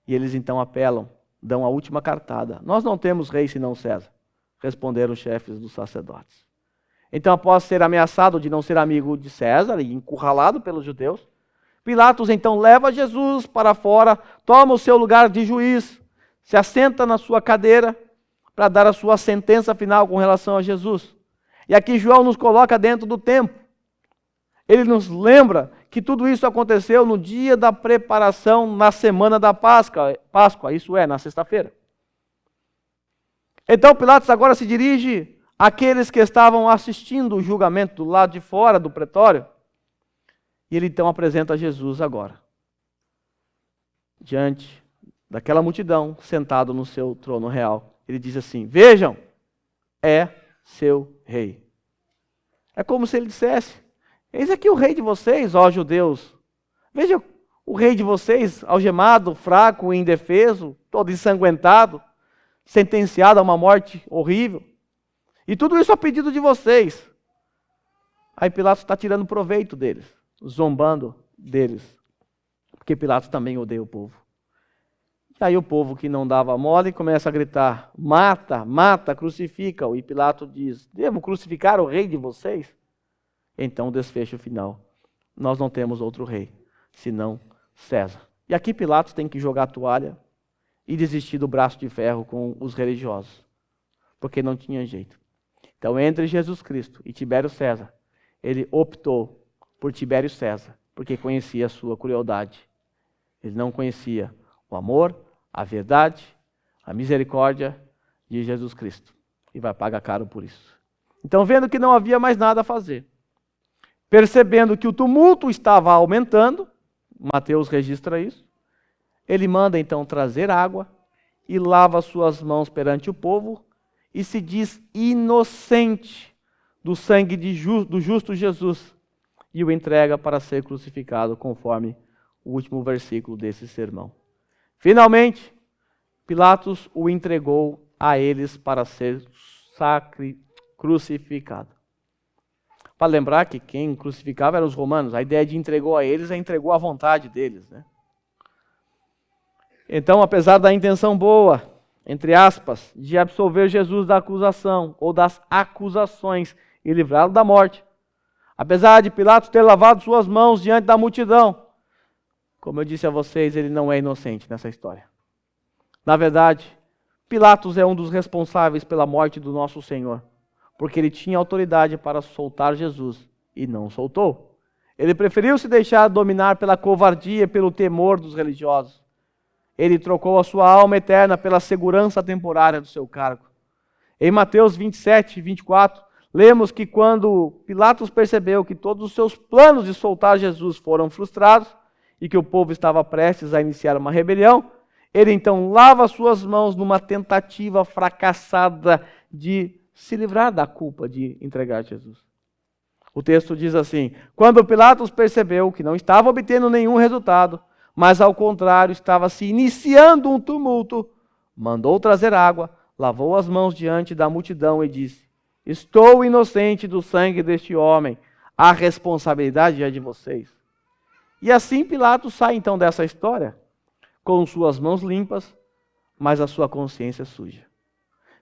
E eles então apelam, dão a última cartada. Nós não temos rei senão César, responderam os chefes dos sacerdotes. Então, após ser ameaçado de não ser amigo de César e encurralado pelos judeus, Pilatos então leva Jesus para fora, toma o seu lugar de juiz, se assenta na sua cadeira para dar a sua sentença final com relação a Jesus. E aqui João nos coloca dentro do tempo. Ele nos lembra que tudo isso aconteceu no dia da preparação na semana da Páscoa, isso é, na sexta-feira. Então Pilatos agora se dirige àqueles que estavam assistindo o julgamento do lado de fora do pretório. E ele então apresenta Jesus agora, diante daquela multidão, sentado no seu trono real. Ele diz assim, vejam, é seu rei. É como se ele dissesse, eis aqui o rei de vocês, ó judeus. Veja o rei de vocês, algemado, fraco, indefeso, todo ensanguentado, sentenciado a uma morte horrível. E tudo isso a pedido de vocês. Aí Pilatos está tirando proveito deles, zombando deles. Porque Pilatos também odeia o povo. E aí o povo que não dava mole começa a gritar, mata, mata, crucifica-o. E Pilatos diz, devo crucificar o rei de vocês? Então o desfecho final, nós não temos outro rei, senão César. E aqui Pilatos tem que jogar a toalha e desistir do braço de ferro com os religiosos, porque não tinha jeito. Então entre Jesus Cristo e Tibério César, ele optou por Tibério César, porque conhecia a sua crueldade. Ele não conhecia o amor, a verdade, a misericórdia de Jesus Cristo. E vai pagar caro por isso. Então, vendo que não havia mais nada a fazer, percebendo que o tumulto estava aumentando, Mateus registra isso, ele manda então trazer água e lava suas mãos perante o povo e se diz inocente do sangue do justo Jesus e o entrega para ser crucificado, conforme o último versículo desse sermão. Finalmente, Pilatos o entregou a eles para ser crucificado. Para lembrar que quem crucificava eram os romanos, a ideia de entregou a eles é entregou à vontade deles, né? Então, apesar da intenção boa, entre aspas, de absolver Jesus da acusação ou das acusações e livrá-lo da morte, apesar de Pilatos ter lavado suas mãos diante da multidão, como eu disse a vocês, ele não é inocente nessa história. Na verdade, Pilatos é um dos responsáveis pela morte do nosso Senhor, porque ele tinha autoridade para soltar Jesus e não soltou. Ele preferiu se deixar dominar pela covardia e pelo temor dos religiosos. Ele trocou a sua alma eterna pela segurança temporária do seu cargo. Em Mateus 27, 24, lemos que quando Pilatos percebeu que todos os seus planos de soltar Jesus foram frustrados e que o povo estava prestes a iniciar uma rebelião, ele então lava suas mãos numa tentativa fracassada de se livrar da culpa de entregar Jesus. O texto diz assim: quando Pilatos percebeu que não estava obtendo nenhum resultado, mas ao contrário estava se iniciando um tumulto, mandou trazer água, lavou as mãos diante da multidão e disse: estou inocente do sangue deste homem, a responsabilidade é de vocês. E assim Pilatos sai então dessa história, com suas mãos limpas, mas a sua consciência suja.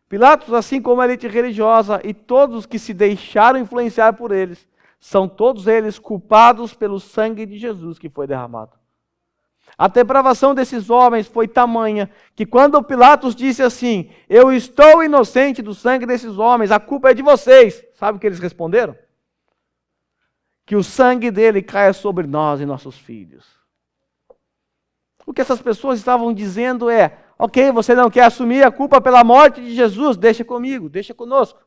Pilatos, assim como a elite religiosa e todos que se deixaram influenciar por eles, são todos eles culpados pelo sangue de Jesus que foi derramado. A depravação desses homens foi tamanha que quando Pilatos disse assim: eu estou inocente do sangue desses homens, a culpa é de vocês. Sabe o que eles responderam? Que o sangue dele caia sobre nós e nossos filhos. O que essas pessoas estavam dizendo é: ok, você não quer assumir a culpa pela morte de Jesus, deixa comigo, deixa conosco.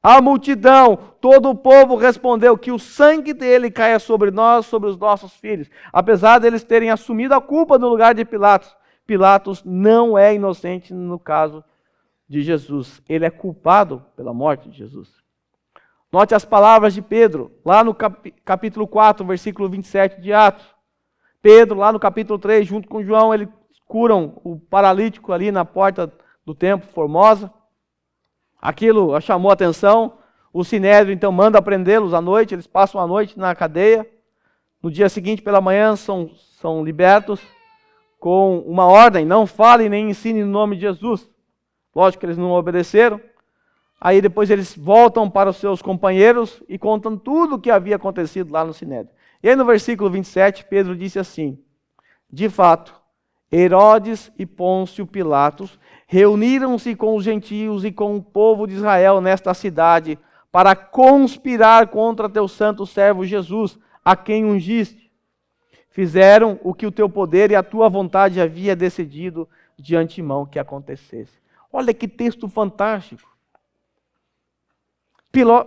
A multidão, todo o povo respondeu que o sangue dele caia sobre nós, sobre os nossos filhos. Apesar deles terem assumido a culpa no lugar de Pilatos, Pilatos não é inocente no caso de Jesus. Ele é culpado pela morte de Jesus. Note as palavras de Pedro, lá no capítulo 4, versículo 27 de Atos. Pedro, lá no capítulo 3, junto com João, eles curam o paralítico ali na porta do templo, Formosa. Aquilo chamou a atenção. O Sinédrio então manda prendê-los à noite, eles passam a noite na cadeia. No dia seguinte, pela manhã, são libertos com uma ordem: não falem nem ensinem no nome de Jesus. Lógico que eles não obedeceram. Aí depois eles voltam para os seus companheiros e contam tudo o que havia acontecido lá no Sinédrio. E aí no versículo 27, Pedro disse assim: de fato, Herodes e Pôncio Pilatos reuniram-se com os gentios e com o povo de Israel nesta cidade para conspirar contra teu santo servo Jesus, a quem ungiste. Fizeram o que o teu poder e a tua vontade havia decidido de antemão que acontecesse. Olha que texto fantástico.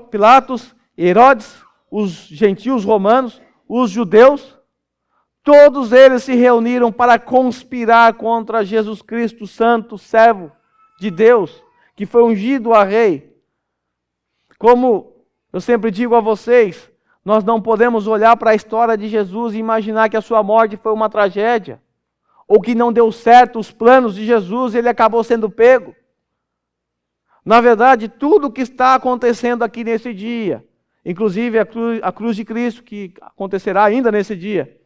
Pilatos, Herodes, os gentios romanos, os judeus, todos eles se reuniram para conspirar contra Jesus Cristo, santo servo de Deus, que foi ungido a rei. Como eu sempre digo a vocês, nós não podemos olhar para a história de Jesus e imaginar que a sua morte foi uma tragédia, ou que não deu certo os planos de Jesus e ele acabou sendo pego. Na verdade, tudo o que está acontecendo aqui nesse dia, inclusive a cruz de Cristo, que acontecerá ainda nesse dia,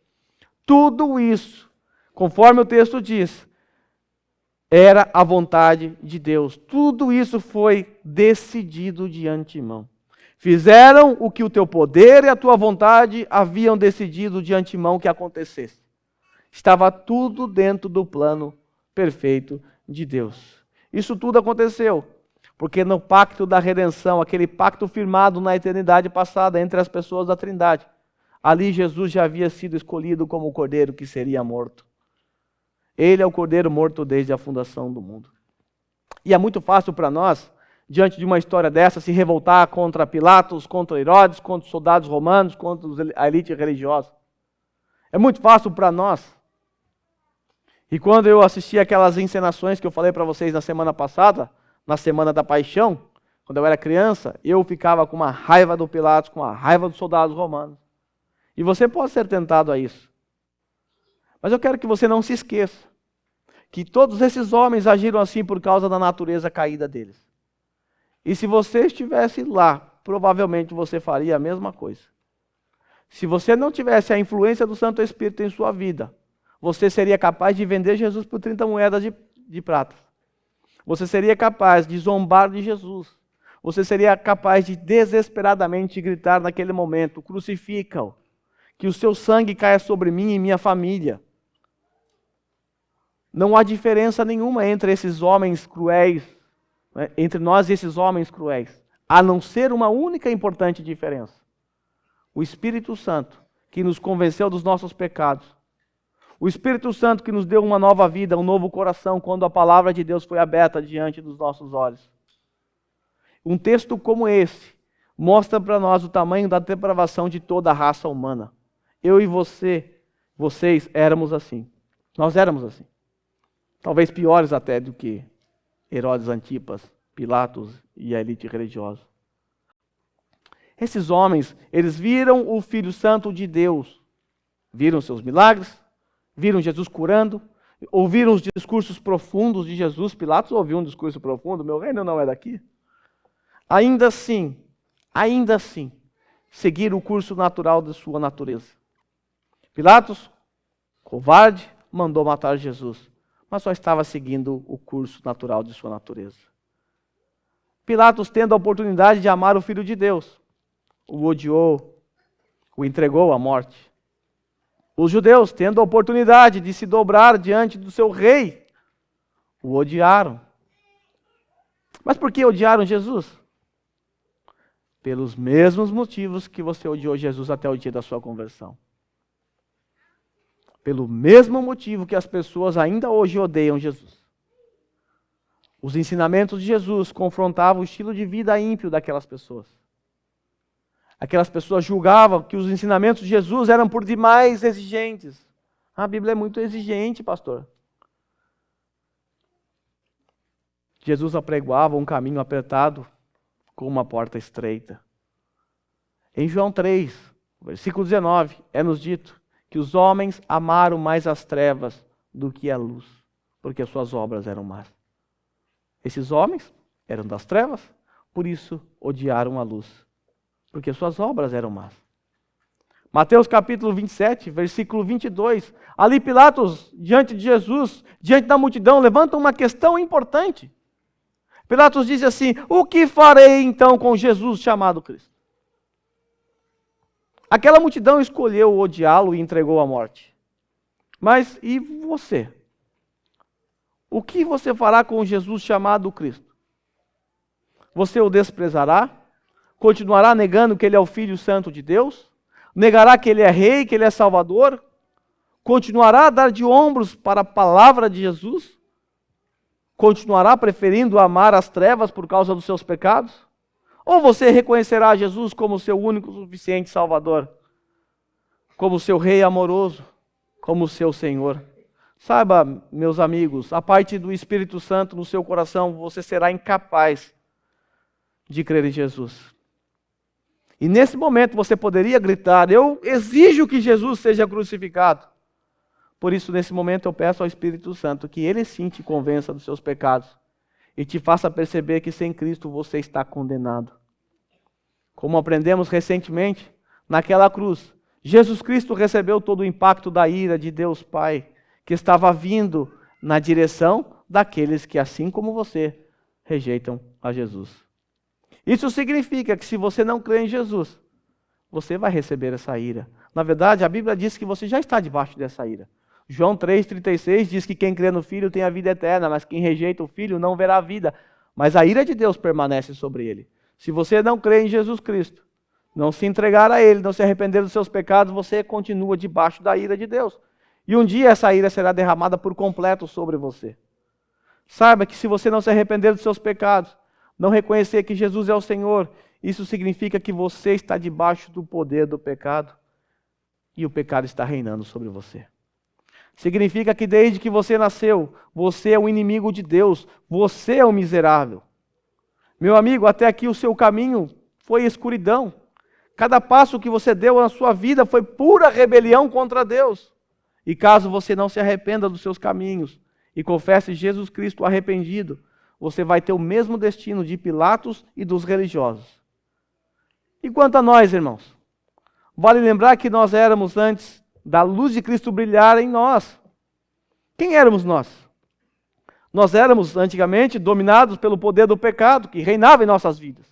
tudo isso, conforme o texto diz, era a vontade de Deus. Tudo isso foi decidido de antemão. Fizeram o que o teu poder e a tua vontade haviam decidido de antemão que acontecesse. Estava tudo dentro do plano perfeito de Deus. Isso tudo aconteceu porque no pacto da redenção, aquele pacto firmado na eternidade passada entre as pessoas da Trindade, ali Jesus já havia sido escolhido como o cordeiro que seria morto. Ele é o cordeiro morto desde a fundação do mundo. E é muito fácil para nós, diante de uma história dessa, se revoltar contra Pilatos, contra Herodes, contra os soldados romanos, contra a elite religiosa. É muito fácil para nós. E quando eu assisti aquelas encenações que eu falei para vocês na semana passada, na Semana da Paixão, quando eu era criança, eu ficava com uma raiva do Pilatos, com uma raiva dos soldados romanos. E você pode ser tentado a isso. Mas eu quero que você não se esqueça que todos esses homens agiram assim por causa da natureza caída deles. E se você estivesse lá, provavelmente você faria a mesma coisa. Se você não tivesse a influência do Santo Espírito em sua vida, você seria capaz de vender Jesus por 30 moedas de prata. Você seria capaz de zombar de Jesus. Você seria capaz de desesperadamente gritar naquele momento: crucifica-o, que o seu sangue caia sobre mim e minha família. Não há diferença nenhuma entre esses homens cruéis, né, entre nós e esses homens cruéis, a não ser uma única importante diferença: o Espírito Santo, que nos convenceu dos nossos pecados. O Espírito Santo que nos deu uma nova vida, um novo coração, quando a palavra de Deus foi aberta diante dos nossos olhos. Um texto como esse mostra para nós o tamanho da depravação de toda a raça humana. Eu e vocês éramos assim. Nós éramos assim. Talvez piores até do que Herodes Antipas, Pilatos e a elite religiosa. Esses homens, eles viram o Filho Santo de Deus. Viram seus milagres, viram Jesus curando, ouviram os discursos profundos de Jesus. Pilatos ouviu um discurso profundo: meu reino não é daqui. Ainda assim, seguiram o curso natural de sua natureza. Pilatos, covarde, mandou matar Jesus, mas só estava seguindo o curso natural de sua natureza. Pilatos, tendo a oportunidade de amar o Filho de Deus, o odiou, o entregou à morte. Os judeus, tendo a oportunidade de se dobrar diante do seu rei, o odiaram. Mas por que odiaram Jesus? Pelos mesmos motivos que você odiou Jesus até o dia da sua conversão. Pelo mesmo motivo que as pessoas ainda hoje odeiam Jesus. Os ensinamentos de Jesus confrontavam o estilo de vida ímpio daquelas pessoas. Aquelas pessoas julgavam que os ensinamentos de Jesus eram por demais exigentes. A Bíblia é muito exigente, pastor. Jesus apregoava um caminho apertado com uma porta estreita. Em João 3, versículo 19, é-nos dito que os homens amaram mais as trevas do que a luz, porque as suas obras eram más. Esses homens eram das trevas, por isso odiaram a luz, porque suas obras eram más. Mateus capítulo 27, versículo 22. Ali Pilatos, diante de Jesus, diante da multidão, levanta uma questão importante. Pilatos diz assim: o que farei então com Jesus chamado Cristo? Aquela multidão escolheu odiá-lo e entregou à morte. Mas e você? O que você fará com Jesus chamado Cristo? Você o desprezará? Continuará negando que ele é o Filho Santo de Deus? Negará que ele é rei, que ele é salvador? Continuará a dar de ombros para a palavra de Jesus? Continuará preferindo amar as trevas por causa dos seus pecados? Ou você reconhecerá Jesus como seu único suficiente salvador? Como seu rei amoroso? Como seu Senhor? Saiba, meus amigos, a parte do Espírito Santo no seu coração, você será incapaz de crer em Jesus. E nesse momento você poderia gritar: eu exijo que Jesus seja crucificado. Por isso, nesse momento, eu peço ao Espírito Santo que ele sim te convença dos seus pecados e te faça perceber que sem Cristo você está condenado. Como aprendemos recentemente, naquela cruz, Jesus Cristo recebeu todo o impacto da ira de Deus Pai, que estava vindo na direção daqueles que, assim como você, rejeitam a Jesus. Isso significa que se você não crê em Jesus, você vai receber essa ira. Na verdade, a Bíblia diz que você já está debaixo dessa ira. João 3,36 diz que quem crê no Filho tem a vida eterna, mas quem rejeita o Filho não verá a vida. Mas a ira de Deus permanece sobre ele. Se você não crê em Jesus Cristo, não se entregar a Ele, não se arrepender dos seus pecados, você continua debaixo da ira de Deus. E um dia essa ira será derramada por completo sobre você. Saiba que se você não se arrepender dos seus pecados, não reconhecer que Jesus é o Senhor, isso significa que você está debaixo do poder do pecado e o pecado está reinando sobre você. Significa que desde que você nasceu, você é o inimigo de Deus, você é o miserável. Meu amigo, até aqui o seu caminho foi escuridão. Cada passo que você deu na sua vida foi pura rebelião contra Deus. E caso você não se arrependa dos seus caminhos e confesse Jesus Cristo arrependido, você vai ter o mesmo destino de Pilatos e dos religiosos. E quanto a nós, irmãos? Vale lembrar que nós éramos antes da luz de Cristo brilhar em nós. Quem éramos nós? Nós éramos antigamente dominados pelo poder do pecado que reinava em nossas vidas.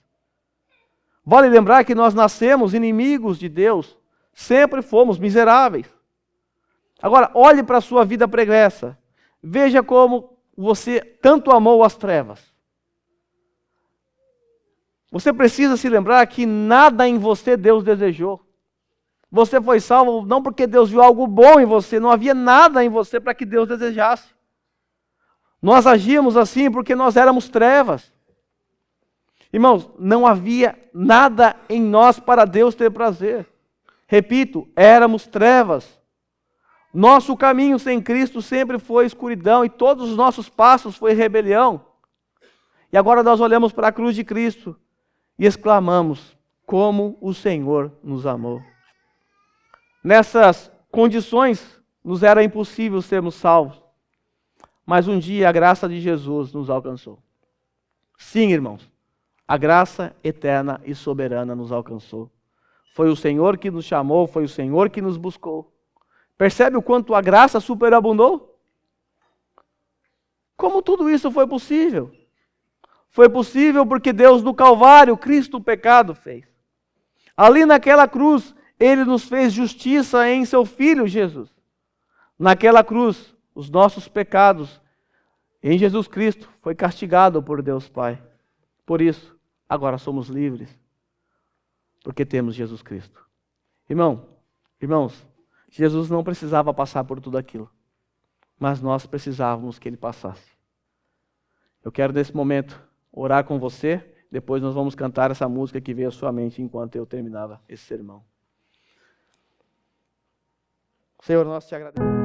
Vale lembrar que nós nascemos inimigos de Deus, sempre fomos miseráveis. Agora, olhe para a sua vida pregressa. Veja como você tanto amou as trevas. Você precisa se lembrar que nada em você Deus desejou. Você foi salvo não porque Deus viu algo bom em você, não havia nada em você para que Deus desejasse. Nós agíamos assim porque nós éramos trevas. Irmãos, não havia nada em nós para Deus ter prazer. Repito, éramos trevas. Nosso caminho sem Cristo sempre foi escuridão e todos os nossos passos foi rebelião. E agora nós olhamos para a cruz de Cristo e exclamamos: como o Senhor nos amou. Nessas condições, nos era impossível sermos salvos. Mas um dia a graça de Jesus nos alcançou. Sim, irmãos, a graça eterna e soberana nos alcançou. Foi o Senhor que nos chamou, foi o Senhor que nos buscou. Percebe o quanto a graça superabundou? Como tudo isso foi possível? Foi possível porque Deus no Calvário, Cristo o pecado fez. Ali naquela cruz, Ele nos fez justiça em seu Filho Jesus. Naquela cruz, os nossos pecados em Jesus Cristo foi castigado por Deus Pai. Por isso, agora somos livres, porque temos Jesus Cristo. Irmãos, Jesus não precisava passar por tudo aquilo, mas nós precisávamos que Ele passasse. Eu quero nesse momento orar com você, depois nós vamos cantar essa música que veio à sua mente enquanto eu terminava esse sermão. Senhor, nós te agradecemos.